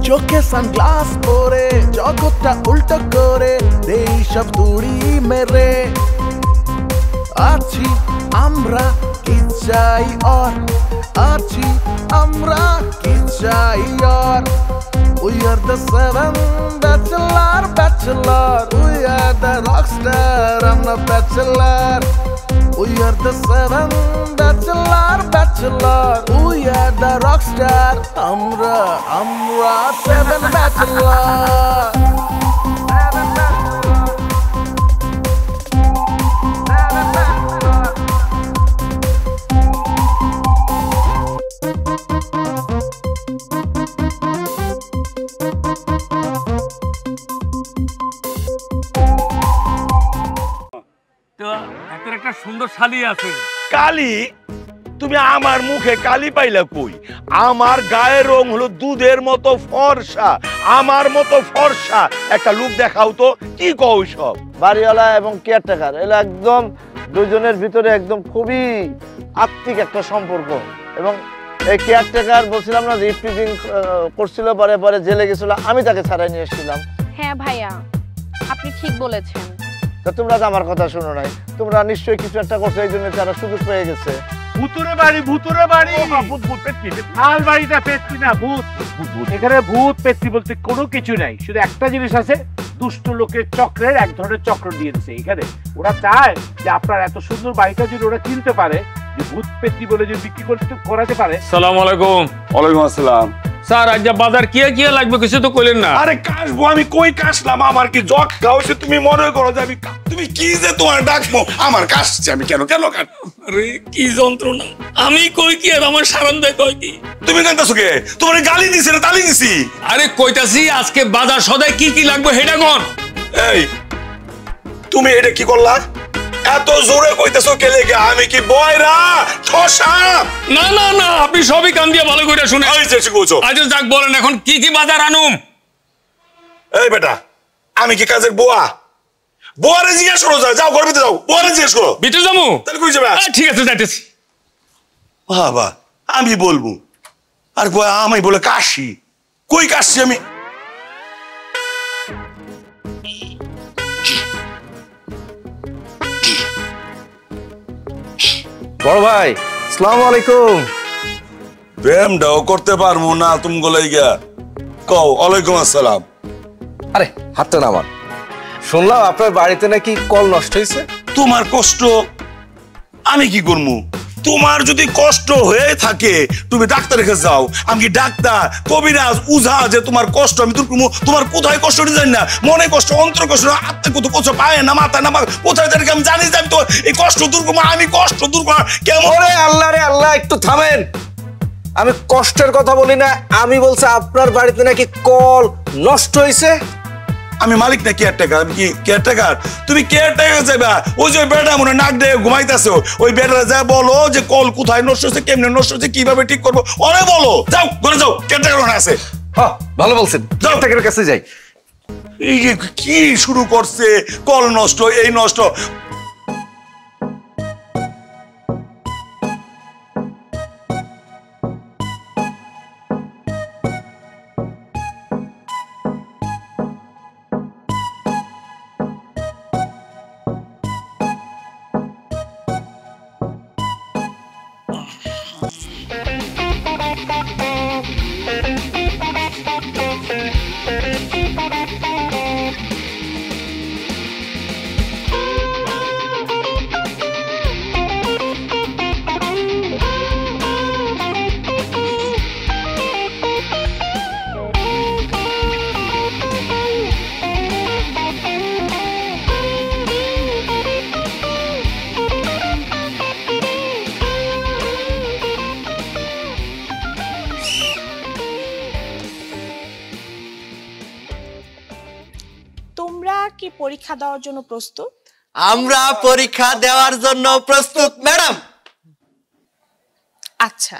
চোখে সানগ্লাস পরে জগৎটা উল্টো করে দেই সব তুড়ি মেরে আছি আমরা কি চাই আর আছি আমরা কি চাই আর We are the seven bachelor We are the rockstar, I'm the bachelor We are the seven bachelor We are the rockstar, আমরা seven bachelor একটা সুন্দর শালি আছে কালি তুমি আমার মুখে কালি পাইলা কই আমার গায়ের রং হলো দুধের মতো ফর্সা আমার মতো ফর্সা একটা লুক দেখাও তো কি কও সব বাড়িওয়ালা এবং কেয়ারটেকার এলা একদম দুজনের ভিতরে একদম খুবই আত্মিক একটা সম্পর্ক এবং এই কেয়ারটেকার বলছিলাম না যে ইফটিজিং করছিল পরে পরে জেলে গেছিল আমি তাকে ছাড়াই নিয়ে এসেছিলাম হ্যাঁ ভাইয়া আপনি ঠিক বলেছেন তা তোমরা তো আমার কথা শোনো নাই তোমরা নিশ্চয়ই কিছু একটা করছো এই জন্য তারা সুযোগ পেয়ে গেছে ভূতুরে বাড়ি ভূত পেতনি লাল বাড়িটা পেতনি না ভূত এখানে ভূত পেতনি বলতে কোনো কিছু নাই শুধু একটা জিনিস আছে দুষ্ট লোকের চক্রের এক ধরনের চক্র দিয়ে দিচ্ছে এখানে ওরা চায় যে আপনার এত সুন্দর বাড়িটা যদি ওরা কিনতে পারে যে ভূত পেতনি বলে যে বিক্রি করতে করাতে পারে। সালাম আলাইকুম। ওয়ালাইকুম আসসালাম। স্যার আজ বাজার কি কি লাগবে কিছু তো কইলেন না। আরে কাশবো আমি কই কাশলাম আমার কি জগ খাওয়াছে তুমি মনে করো যে আমি তুমি কি যে তোমার ডাকবো আমার কাশছে আমি কেন কাট আরে কি যন্ত্রণা আমি কই কি আর আমার সারান দেয় কই কি তুমি কাঁদতাছো কে তোমার গালি দিছে না তালি দিছি আরে কইতাছি আজকে বাজার সদাই কি লাগবে হেডা কোন এই তুমি এটা কি করলা এত জোরে কইতাছো কে লাগে আমি কি বয়রা ঠসা না না না আপনি সবই কান দিয়ে ভালো করে শুনে এই যে কইছো আচ্ছা যাক বলেন এখন কি বাজার আনুম এই বেটা আমি কি কাজের বুয়ারে জিজ্ঞেস করো যাও ঘর ভিতরে যাও বুয়ারে জিজ্ঞেস করো ভিতরে যাবো তাহলে কই যাবে ঠিক আছে যাইতেছি বাবা আমি বলবো আর আমি বলে কাশি কই কাশছি আমি বড় ভাই আসসালামু আলাইকুম প্রেমটাও করতে পারবো না তুমি গলাইগা কও ওয়ালাইকুম আসসালাম আরে হাতটা নামান শুনলাম আপনার বাড়িতে নাকি কল নষ্ট হয়েছে তোমার কষ্ট আমি কি করবো তোমার যদি কষ্ট হয়ে থাকে তুমি ডাক্তারের কাছে যাও আমি কি ডাক্তার কবিরাজ উঝা যে তোমার কষ্ট আমি দূর করবো তোমার কোথায় কষ্ট জানি না মনে কষ্ট অন্তর কষ্ট আত্মা কত কষ্ট পায় না মাথা না কোথায় জানি আমি জানি আমি তো এই কষ্ট দূর করবো আমি কষ্ট দূর করা কেমন আল্লাহ রে আল্লাহ একটু থামেন আমি কষ্টের কথা বলি না আমি বলছি আপনার বাড়িতে নাকি কল নষ্ট হয়েছে আমি মালিক না কেয়ারটেকার আমি কি কেয়ারটেকার তুমি কেয়ারটেকার যাবা ওই যে বেটা মনে নাক দিয়ে ঘুমাইতেছো ওই বেটারা যা বলো যে কল কোথায় নষ্ট হচ্ছে কেমনে নষ্ট হচ্ছে কিভাবে ঠিক করবো অনেক বলো যাও ঘরে যাও কেয়ারটেকার ওখানে আছে হ্যাঁ ভালো বলছেন যাও কেয়ারটেকারের কাছে যাই এই যে কি শুরু করছে কল নষ্ট এই নষ্ট কি পরীক্ষা দেওয়ার জন্য প্রস্তুত? আমরা পরীক্ষা দেওয়ার জন্য প্রস্তুত ম্যাডাম। আচ্ছা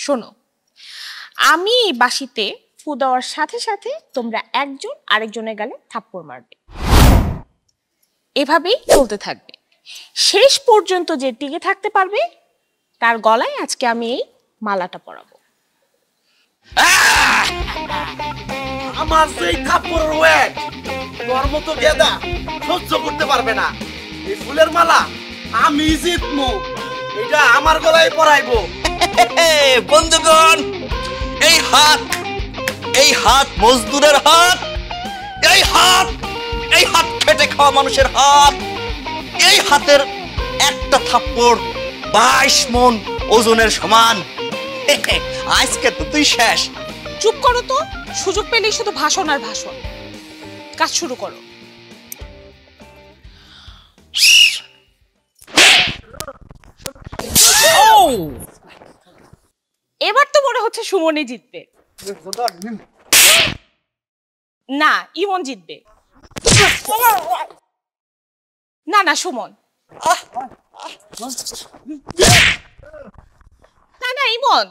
শোনো, আমি বাঁশিতে ফু দেওয়ার সাথে সাথে তোমরা একজন আরেকজনের গালে থাপ্পড় মারবে, এভাবেই চলতে থাকবে। শেষ পর্যন্ত যে টিকে থাকতে পারবে তার গলায় আজকে আমি এই মালাটা পরাবো। আমার সেই কাপড়ের ওয়েট তোর মতো গেদা সহ্য করতে পারবে না। এই ফুলের মালা আমি জিতমু, এটা আমার গলায় পরাইবো। বন্ধুগণ, এই হাত মজদুরের হাত, এই হাত খেটে খাওয়া মানুষের হাত। এই হাতের একটা থাপ্পড় 22 মণ ওজনের সমান। আজকে তো তুই শেষ। চুপ করো তো, সুযোগ পেলেই শুধু ভাষণ আর ভাষণ। কাজ শুরু করো। এবার তো মনে হচ্ছে সুমনই জিতবে। না, ইমন জিতবে। না না, সুমন। না না, ইমন।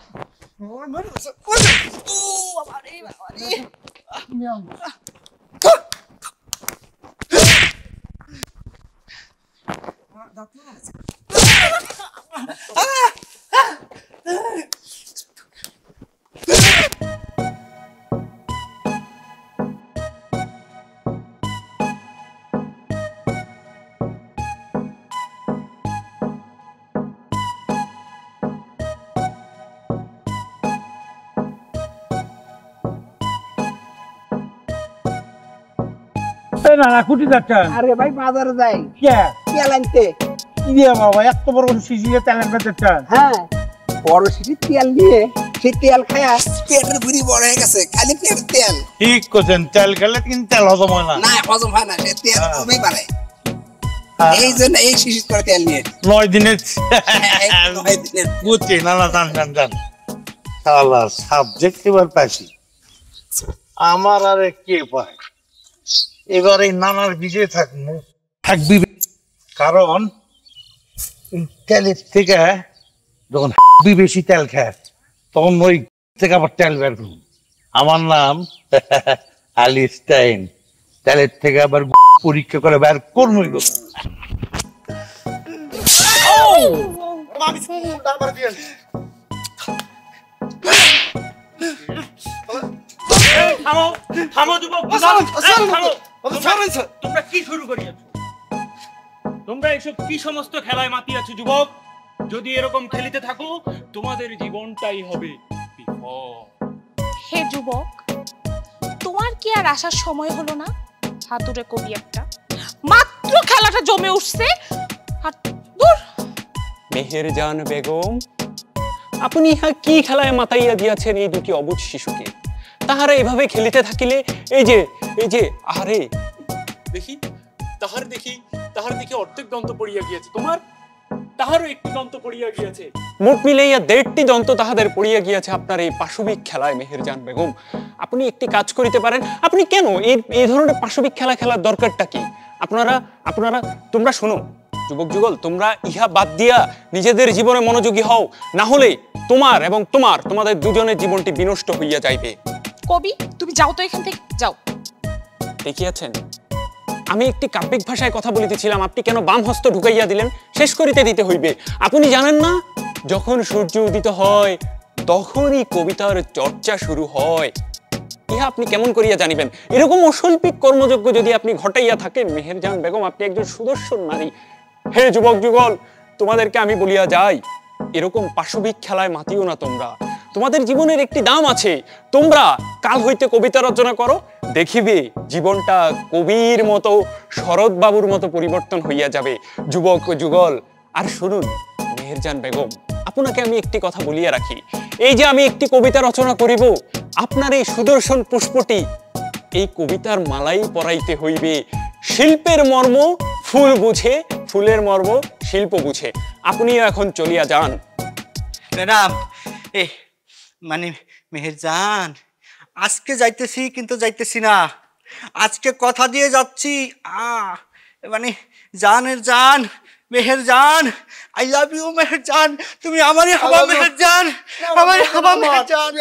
না না কুটি যাচ্ছেন? আরে ভাই বাজারে যাই কে তেল আনতে। কি দিয়ে বাবা এত বড় শিশিরে তেলের বেচাচ্ছেন? হ্যাঁ, বড় শিশির তেল নিয়ে সেই তেল খায়া পেটের ভুঁড়ি বড় হয়ে গেছে, খালি পেটের তেল। ঠিক করছেন, তেল খেলে কিন্তু তেল হজম হয় না। না, হজম হয় না, সে তেল কমেই বাড়ে। এই জন্য এই শিশির করে তেল নিয়ে 9 দিনের 9 দিনের বুঝছি। না না, জান শালা সাবজেক্ট এবার পাইছি। আমার আরে কে পায়? এবার এই নানার বিজয় থাকবি, কারণ তেলের থেকে যখন বেশি তেল খায় তখন ওই থেকে আবার তেল বের করুন। আমার নাম আলিস্টাইন, তেলের থেকে আবার পরীক্ষা করে বের করবই। তোমরা কি শুরু করিয়াছো? তোমরা এসব কি সমস্ত খেলায় মাতিয়াছো যুবক? যদি এরকম খেলিতে থাকো তোমাদের জীবনটাই হবে বিপদ। হে যুবক, তোমার কি আর আসার সময় হলো না? হাতুড়ে কবি একটা, মাত্র খেলাটা জমে উঠছে আর দূর। মেহেরজান বেগম, আপনি ইহা কি খেলায় মাতাইয়া দিয়াছেন এই দুটি অবুঝ শিশুকে? তাহারা এভাবে খেলিতে থাকিলে এই যে আহারে দেখি তাহার দেখি অর্ধেক দন্ত পড়িয়া গিয়েছে, তোমার তাহারও একটি দন্ত পড়িয়া গিয়েছে, মোট মিলাইয়া 1.5টি দন্ত তাহাদের পড়িয়া গিয়েছে আপনার এই পাশবিক খেলায়। মেহেরজান বেগম, আপনি একটি কাজ করিতে পারেন। আপনি কেন এই ধরনের পাশবিক খেলা খেলার দরকারটা কি? আপনারা তোমরা শোনো যুবক যুগল, তোমরা ইহা বাদ দিয়া নিজেদের জীবনে মনোযোগী হও, না হলে তোমার এবং তোমাদের দুজনের জীবনটি বিনষ্ট হইয়া যাইবে। কবি, তুমি যাও তো এখান থেকে, যাও। দেখিয়াছেন, আমি একটি কাব্যিক ভাষায় কথা বলিতেছিলাম, আপনি কেন বাম হস্ত ঢুকাইয়া দিলেন? শেষ করিতে দিতে হইবে। আপনি জানেন না, যখন সূর্য উদিত হয় তখনই কবিতার চর্চা শুরু হয়। ইহা আপনি কেমন করিয়া জানিবেন? এরকম অশৈল্পিক কর্মযজ্ঞ যদি আপনি ঘটাইয়া থাকেন, মেহেরজান বেগম, আপনি একজন সুদর্শন নারী। হে যুবক যুগল, তোমাদেরকে আমি বলিয়া যাই, এরকম পাশবিক খেলায় মাতিও না তোমরা। তোমাদের জীবনের একটি দাম আছে। তোমরা কাল হইতে কবিতা রচনা করো, দেখিবে জীবনটা কবির মতো, শরৎ বাবুর মতো পরিবর্তন হইয়া যাবে। যুবক যুগল, আর শুনুন মেহেরজান বেগম, আপনাকে আমি একটি কথা বলিয়া রাখি। এই যে আমি একটি কবিতা রচনা করিব, আপনার এই সুদর্শন পুষ্পটি এই কবিতার মালাই পরাইতে হইবে। শিল্পের মর্ম ফুল বুঝে, ফুলের মর্ম শিল্প বুঝে। আপনিও এখন চলিয়া যান। ম্যাডাম, মানে মেহেরজান, আজকে যাইতেছি কিন্তু যাইতেছি না, আজকে কথা দিয়ে যাচ্ছি। মানে জানের জান Meherjaan, I love you Meherjaan, তুমি আমারই হবা মেহেরজান, আমারই হবা মেহেরজান,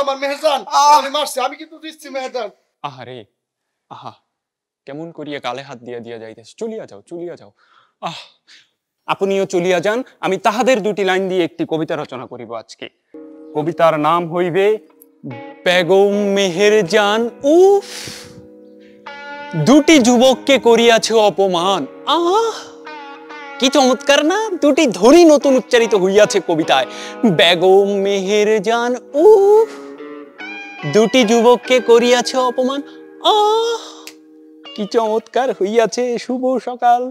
আমার মেহেরজান, আমি মারছি, আমি কিন্তু দিচ্ছি মেহেরজান। আহারে, আহা, কেমন করিয়া গালে হাত দিয়া যাইতেছে। চলিয়া যাও। আপনিও চলিয়া যান। আমি তাহাদের দুটি লাইন দিয়ে একটি কবিতা রচনা করিব আজকে। কবিতার নাম হইবে বেগম মেহেরজান উফ, দুটি যুবককে করিয়াছে অপমান। আহ কি চমৎকার না, দুটি ধরি নতুন উচ্চারিত হইয়াছে কবিতায়। বেগম মেহেরজান উফ, দুটি যুবককে করিয়াছে অপমান। আহ কি চমৎকার হইয়াছে। শুভ সকাল।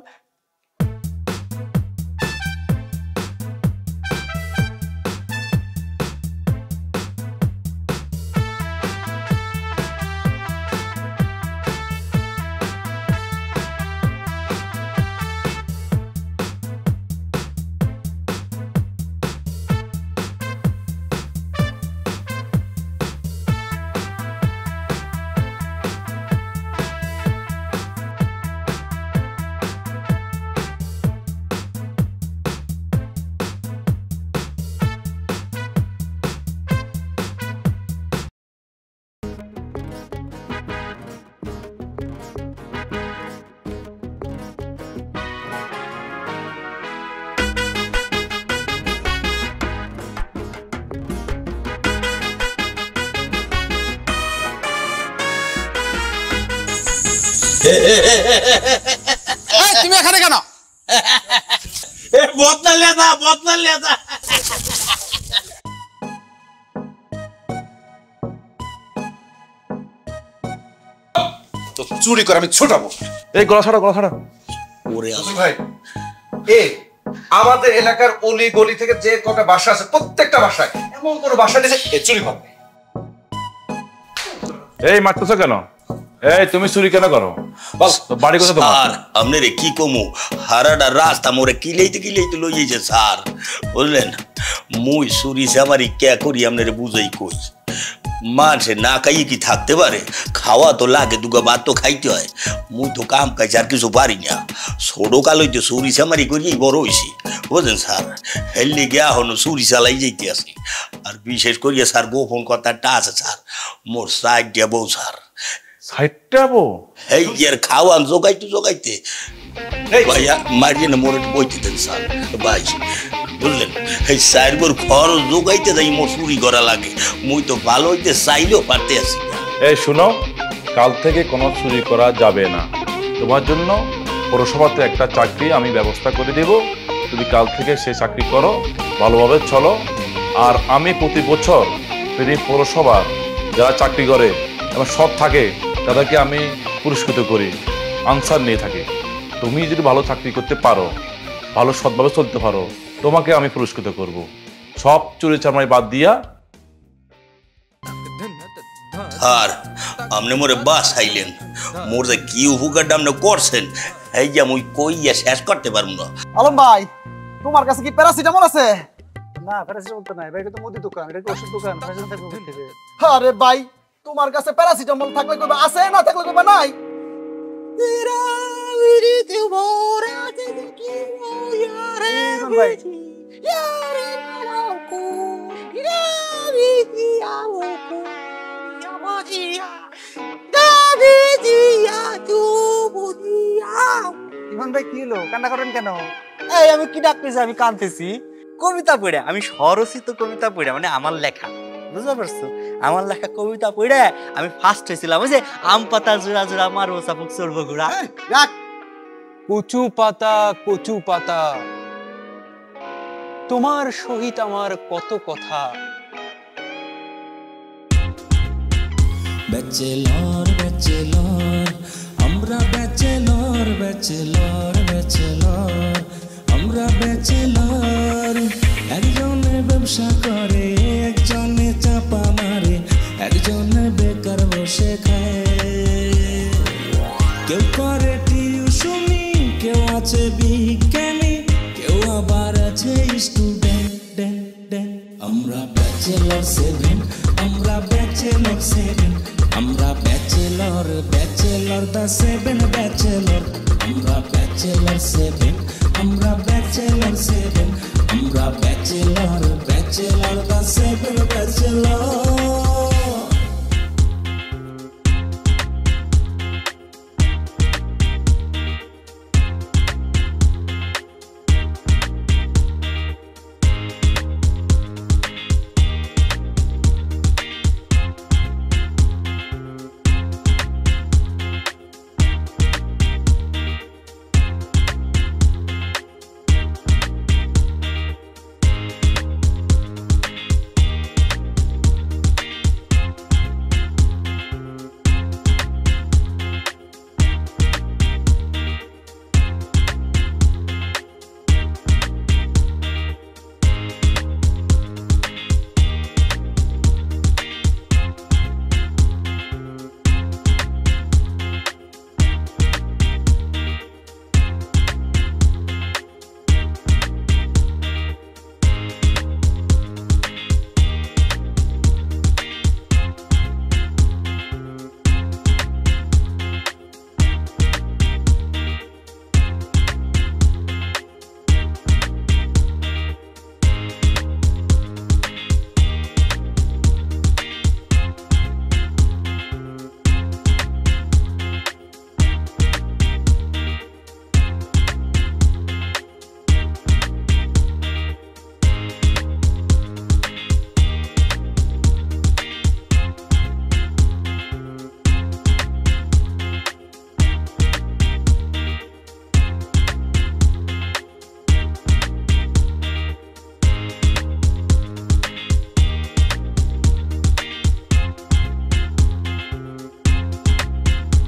তুমি এখানে কেন? বদলা লেদা তো চুরি করে আমি ছোটাবো। এই গলা ছাড়া ওরে ভাই, আমাদের এলাকার অলি গলি থেকে যে কটা বাসা আছে প্রত্যেকটা বাসায় এমন কোনো বাসা নেই যে চুরি করবে। এই মারতেছো কেন? এই তুমি চুরি কেন করো? বল তো বাড়ি কোথায় তোমার? স্যার আপনি রে কি কমু, হারাটা রাস্তা মোরে কিলেইতে লইয়েছে স্যার, বুঝলেন? মুই চুরি সামারি কে করি আপনারে বুঝাই কই। মানুষে না খাইয়ে কি থাকতে পারে? খাওয়া তো লাগে, দুগা ভাত তো খাইতে হয়। মুই তো কাম কাজ আর কিছু পারি না। ছোটো কাল হইতে চুরি চামারি করিয়েই বড় হয়েছি, বুঝলেন স্যার? হেললে গিয়া হনো চুরি চালাই যাইতে আসি। আর বিশেষ করিয়া স্যার গোপন কথাটা আছে স্যার, মোর সাইড দিয়া বউ স্যার। সাইডটা বউ? এই ইয়ার খাওয়ান জোগাইতে ভাইয়া মারিয়ে না মোর একটু বইতে দেন স্যার ভাই, বুঝলেন? এই সাইডবোর খরচ জোগাইতে যাই মোর চুরি করা লাগে। মুই তো ভালো হইতে চাইলেও পারতে আছি। এই শুনো, কাল থেকে কোনো চুরি করা যাবে না। তোমার জন্য পৌরসভাতে একটা চাকরি আমি ব্যবস্থা করে দেব। তুমি কাল থেকে সেই চাকরি করো, ভালোভাবে চলো। আর আমি প্রতি বছর পৌরসভার যারা চাকরি করে এবং সৎ থাকে তাদেরকে আমি পুরস্কৃত করি, আনসার নিয়ে থাকি। তুমি যদি ভালো চাকরি করতে পারো, ভালো সৎভাবে চলতে পারো, তোমাকে আমি পুরস্কৃত করব। সব চুরি চামারি বাদ দিয়া। আর আপনি মোরে বাস আইলেন, মোর যে কি উপকারটা আপনি করছেন এই যে মুই কইয়া শেষ করতে পারবো না। আলম ভাই, তোমার কাছে কি প্যারাসিটামল আছে? না, প্যারাসিটামল তো নাই ভাই, এটা তো মুদি দোকান, এটা কি ওষুধ দোকান? প্যারাসিটামল থাকবে কোথা থেকে? আরে ভাই, তোমার কাছে প্যারাসিটামল থাকলে কইবা আছে, না থাকলে কইবা নাই। ভাই ইমন ভাই কি হলো, কান্না করেন কেন? এই আমি কি ডাকতেছি? আমি কাঁদতেছি কবিতা পড়ে। আমি স্বরচিত কবিতা পড়ে, মানে আমার লেখা, বুঝতে পারছো? আমার লেখা কবিতা পড়ে আমি ফার্স্ট হয়েছিলাম। ওই যে আম পাতা জোড়া জোড়া মারবো চাপুক চড়বো ঘোড়া। কচু পাতা তোমার সহিত আমার কত কথা। ব্যাচেলর ব্যাচেলর আমরা ব্যাচেলর ব্যাচেলর ব্যাচেলর আমরা ব্যাচেলর। একজনে ব্যবসা করে, একজনে চাপা মারে, একজনে বেকার বসে খায়। কেউ করে টিউশনি, কেউ আছে বিজ্ঞানী, কেউ আবার আছে স্টুডেন্ট। আমরা ব্যাচেলর 7, আমরা ব্যাচেলর 7, আমরা ব্যাচেলর দ্য 7 ব্যাচেলর। আমরা ব্যাচেলর 7, আমরা ব্যাচেলর 7, আমরা ব্যাচেলর দ্য 7 ব্যাচেলর।